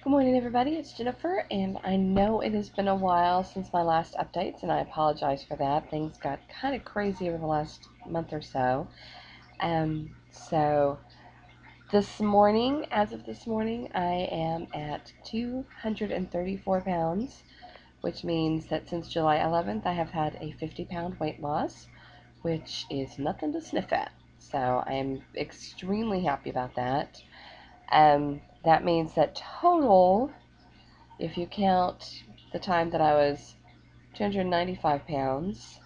Good morning, everybody. It's Jennifer, and I know it has been a while since my last updates, and I apologize for that. Things got kind of crazy over the last month or so. So this morning, as of this morning, I am at 234 pounds, which means that since July 11th, I have had a 50-pound weight loss, which is nothing to sniff at. So I am extremely happy about that. That means that total, if you count the time that I was 295 pounds,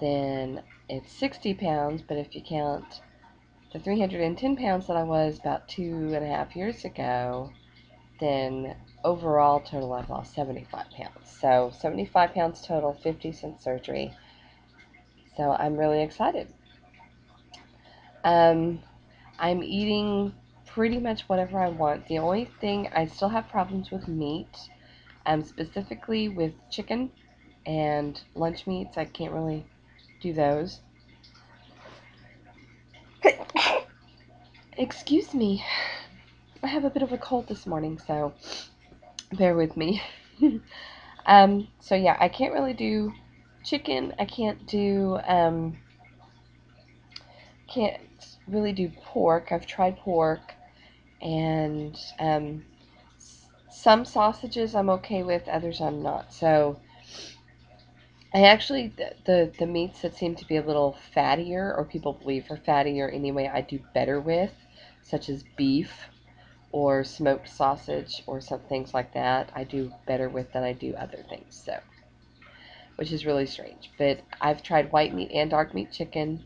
then it's 60 pounds. But if you count the 310 pounds that I was about 2.5 years ago, then overall total I've lost 75 pounds. So 75 pounds total, 50 since surgery. So I'm really excited. I'm eating pretty much whatever I want. The only thing, I still have problems with meat, specifically with chicken and lunch meats. I can't really do those. Excuse me. I have a bit of a cold this morning, so bear with me. So yeah, I can't really do chicken. I can't really do pork. I've tried pork, and some sausages I'm okay with, others I'm not. So I actually, the meats that seem to be a little fattier, or people believe are fattier anyway, I do better with, such as beef or smoked sausage or some things like that. I do better with than I do other things, so, which is really strange. But I've tried white meat and dark meat chicken.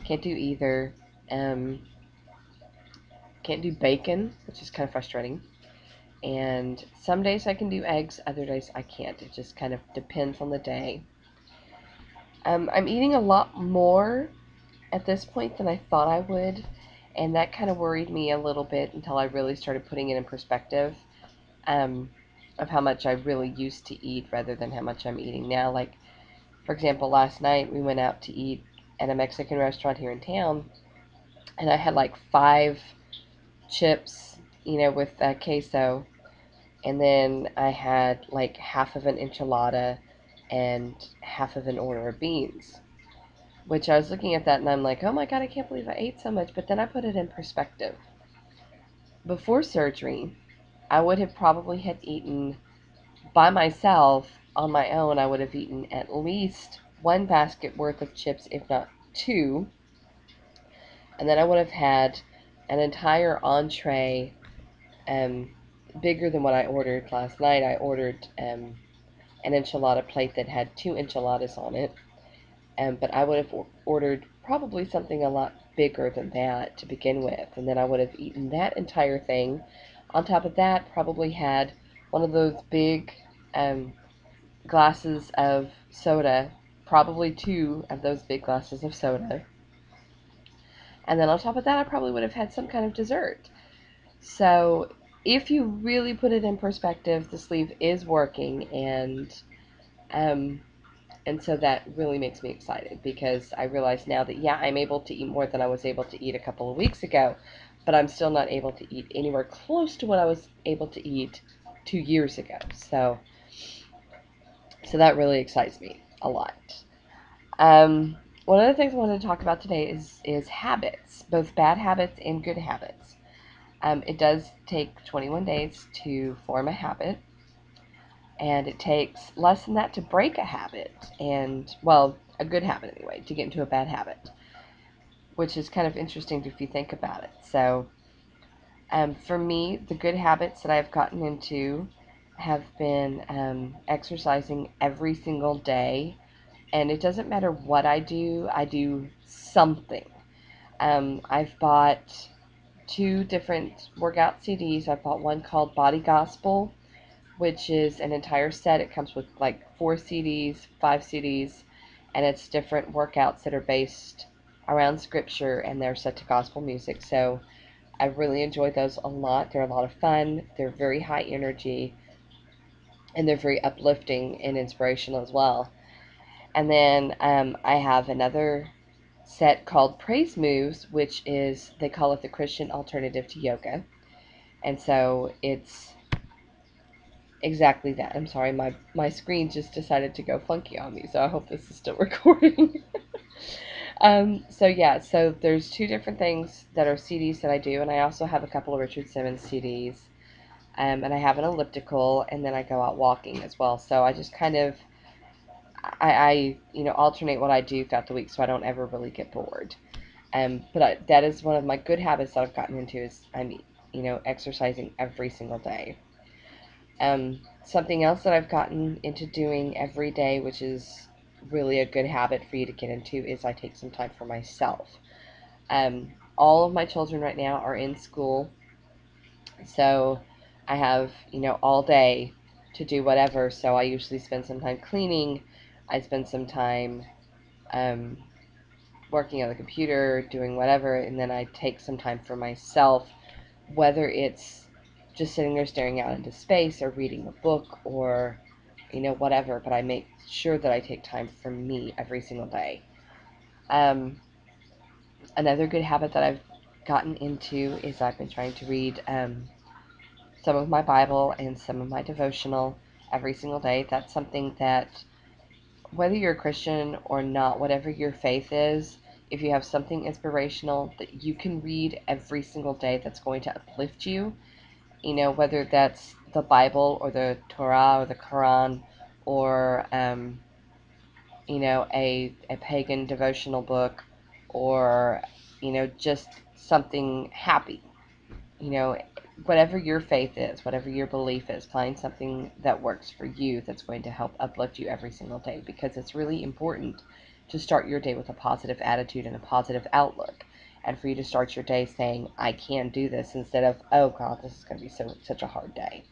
Can't do either. Can't do bacon, which is kind of frustrating. And some days I can do eggs, other days I can't. It just kind of depends on the day. I'm eating a lot more at this point than I thought I would, and that kind of worried me a little bit until I really started putting it in perspective, of how much I really used to eat rather than how much I'm eating now. Like, for example, last night we went out to eat at a Mexican restaurant here in town, and I had like 5 chips, with queso, and then I had like half of an enchilada and half of an order of beans. Which I was looking at that and I'm like, oh my God, I can't believe I ate so much. But then I put it in perspective. Before surgery, I would have probably had eaten by myself on my own. I would have eaten at least one basket worth of chips, if not two. And then I would have had an entire entree, bigger than what I ordered last night. I ordered an enchilada plate that had 2 enchiladas on it. But I would have ordered probably something a lot bigger than that to begin with, and then I would have eaten that entire thing. On top of that, probably had one of those big glasses of soda, probably 2 of those big glasses of soda. And then on top of that, I probably would have had some kind of dessert. So if you really put it in perspective, the sleeve is working, um, and so that really makes me excited because I realize now that, yeah, I'm able to eat more than I was able to eat a couple of weeks ago, but I'm still not able to eat anywhere close to what I was able to eat 2 years ago. So that really excites me a lot. One of the things I wanted to talk about today is habits, both bad habits and good habits. It does take 21 days to form a habit, and it takes less than that to break a habit, and, well, a good habit anyway, to get into a bad habit, which is kind of interesting if you think about it. So, for me, the good habits that I've gotten into have been exercising every single day, and it doesn't matter what I do something. I've bought 2 different workout CDs. I bought one called Body Gospel, which is an entire set. It comes with like 4 CDs, 5 CDs, and it's different workouts that are based around scripture and they're set to gospel music. So I really enjoy those a lot. They're a lot of fun. They're very high energy, and they're very uplifting and inspirational as well. And then I have another set called Praise Moves, which is, they call it the Christian alternative to yoga. And so it's Exactly that. I'm sorry, my screen just decided to go funky on me, so I hope this is still recording. So yeah, so there's two different things that are CDs that I do, and I also have a couple of Richard Simmons CDs, and I have an elliptical, and then I go out walking as well. So I just kind of alternate what I do throughout the week, so I don't ever really get bored. That is one of my good habits that I've gotten into is exercising every single day. Something else that I've gotten into doing every day, which is really a good habit for you to get into, is I take some time for myself. All of my children right now are in school, so I have, all day to do whatever. So I usually spend some time cleaning. I spend some time um, working on the computer, doing whatever, and then I take some time for myself, whether it's just sitting there staring out into space or reading a book or, whatever, but I make sure that I take time for me every single day. Um, Another good habit that I've gotten into is I've been trying to read some of my Bible and some of my devotional every single day. That's something that, whether you're a Christian or not, whatever your faith is, if you have something inspirational that you can read every single day that's going to uplift you, whether that's the Bible or the Torah or the Quran or, a pagan devotional book or, just something happy, you know, whatever your faith is, whatever your belief is, find something that works for you that's going to help uplift you every single day, because it's really important to start your day with a positive attitude and a positive outlook. And for you to start your day saying, I can do this, instead of, oh God, this is going to be such a hard day.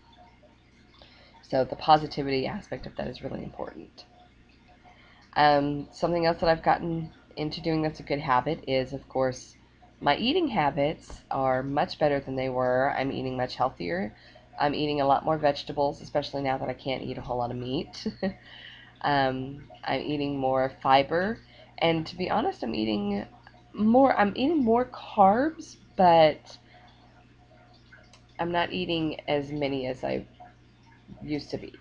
So the positivity aspect of that is really important. Something else that I've gotten into doing that's a good habit is, of course, my eating habits are much better than they were. I'm eating much healthier. I'm eating a lot more vegetables, especially now that I can't eat a whole lot of meat. I'm eating more fiber, and to be honest, I'm eating more. I'm eating more carbs, but I'm not eating as many as I used to be.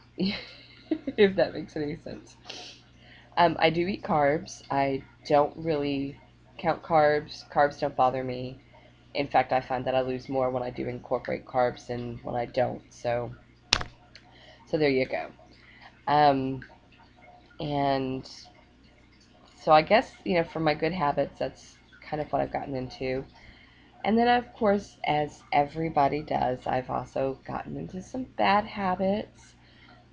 If that makes any sense. I do eat carbs. I don't really count carbs. Carbs don't bother me. In fact, I find that I lose more when I do incorporate carbs than when I don't. So there you go. Um, and so I guess, for my good habits, that's kind of what I've gotten into. And then, of course, as everybody does, I've also gotten into some bad habits.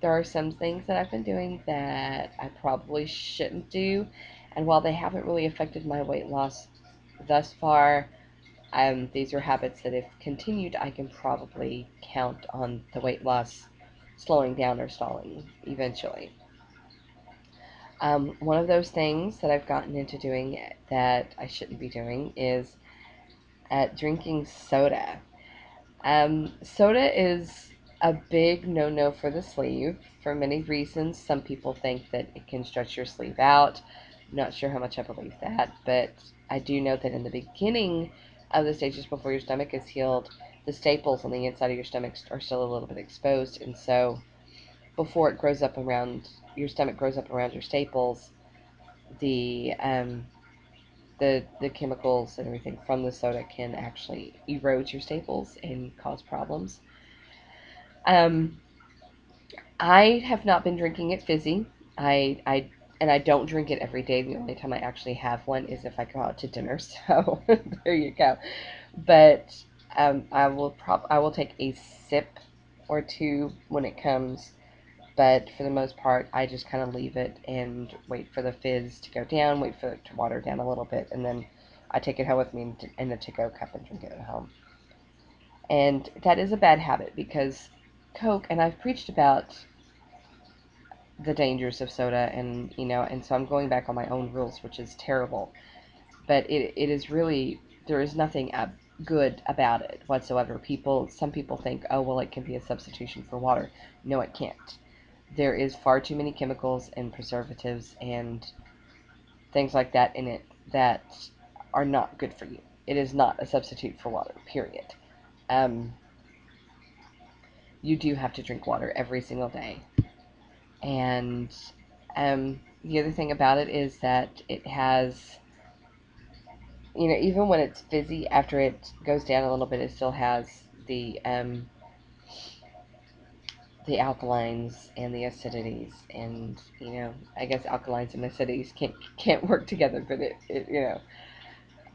There are some things that I've been doing that I probably shouldn't do. And while they haven't really affected my weight loss thus far, these are habits that, if continued, I can probably count on the weight loss slowing down or stalling eventually. One of those things that I've gotten into doing that I shouldn't be doing is drinking soda. Soda is a big no-no for the sleeve for many reasons. Some people think that it can stretch your sleeve out. I'm not sure how much I believe that, but I do know that in the beginning of the stages before your stomach is healed, the staples on the inside of your stomach are still a little bit exposed, and so before it grows up around your stomach grows up around your staples, the the chemicals and everything from the soda can actually erode your staples and cause problems. Um, I have not been drinking it fizzy. I don't drink it every day. The only time I actually have one is if I go out to dinner. So there you go. But I will take a sip or two when it comes. But for the most part, I just kind of leave it and wait for the fizz to go down, wait for it to water down a little bit, and then I take it home with me in a to-go cup and drink it at home. And that is a bad habit, because Coke, and I've preached about the dangers of soda, and so I'm going back on my own rules, which is terrible. But it is really, there is nothing good about it whatsoever. Some people think, oh, well, it can be a substitution for water. No, it can't. There is far too many chemicals and preservatives and things like that in it that are not good for you. It is not a substitute for water, period. Um, you do have to drink water every single day. And the other thing about it is that it has, even when it's fizzy, after it goes down a little bit, it still has the alkalines and the acidities, and I guess alkalines and acidities can't work together, but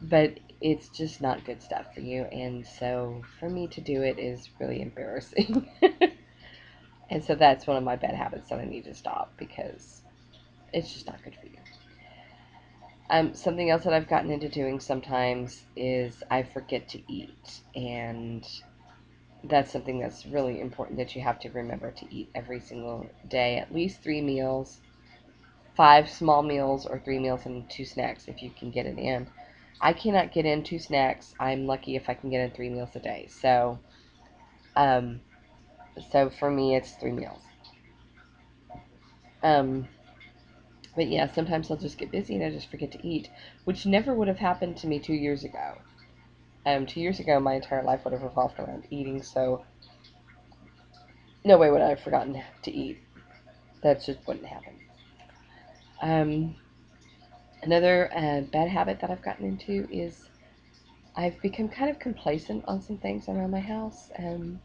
but it's just not good stuff for you, and so for me to do it is really embarrassing. And so that's one of my bad habits that I need to stop, because it's just not good for you. Something else that I've gotten into doing sometimes is I forget to eat, and that's something that's really important, that you have to remember to eat every single day, at least 3 meals, 5 small meals, or 3 meals and 2 snacks if you can get it in. I cannot get in 2 snacks. I'm lucky if I can get in 3 meals a day. Um, so for me, it's 3 meals. But yeah, sometimes I'll just get busy and I just forget to eat, which never would have happened to me 2 years ago. 2 years ago, my entire life would have revolved around eating, so no way would I have forgotten to eat. That just wouldn't happen. Another bad habit that I've gotten into is I've become kind of complacent on some things around my house. Can't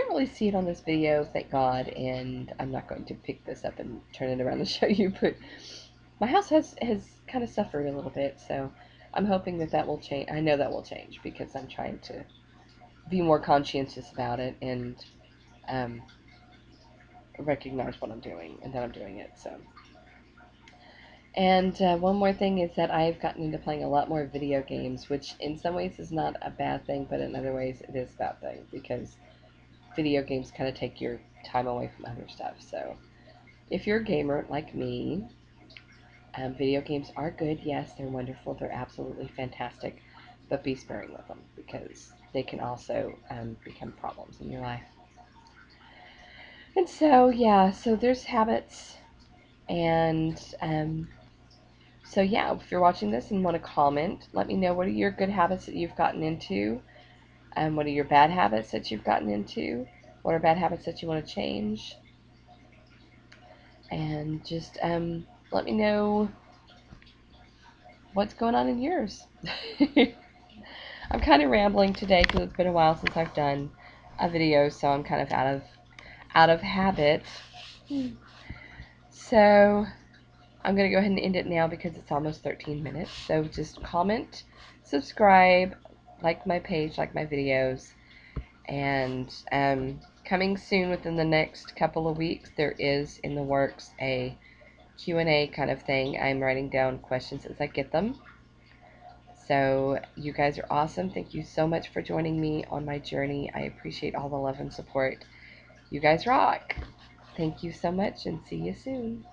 really see it on this video, thank God, and I'm not going to pick this up and turn it around and show you, but my house has kind of suffered a little bit, so I'm hoping that will change. I know that will change, because I'm trying to be more conscientious about it, and recognize what I'm doing and that I'm doing it. So, and one more thing is that I've gotten into playing a lot more video games, which in some ways is not a bad thing, but in other ways it is a bad thing, because video games kind of take your time away from other stuff. So if you're a gamer like me, video games are good. Yes, they're wonderful. They're absolutely fantastic. But be sparing with them, because they can also become problems in your life. And so, yeah, so there's habits. And so, yeah, if you're watching this and want to comment, let me know, what are your good habits that you've gotten into? What are your bad habits that you've gotten into? What are bad habits that you want to change? And just let me know what's going on in yours. I'm kind of rambling today because it's been a while since I've done a video, so I'm kind of out of habit. So I'm going to go ahead and end it now, because it's almost 13 minutes. So just comment, subscribe, like my page, like my videos, and coming soon within the next couple of weeks, there is in the works a Q&A kind of thing. I'm writing down questions as I get them. So you guys are awesome. Thank you so much for joining me on my journey. I appreciate all the love and support. You guys rock. Thank you so much, and see you soon.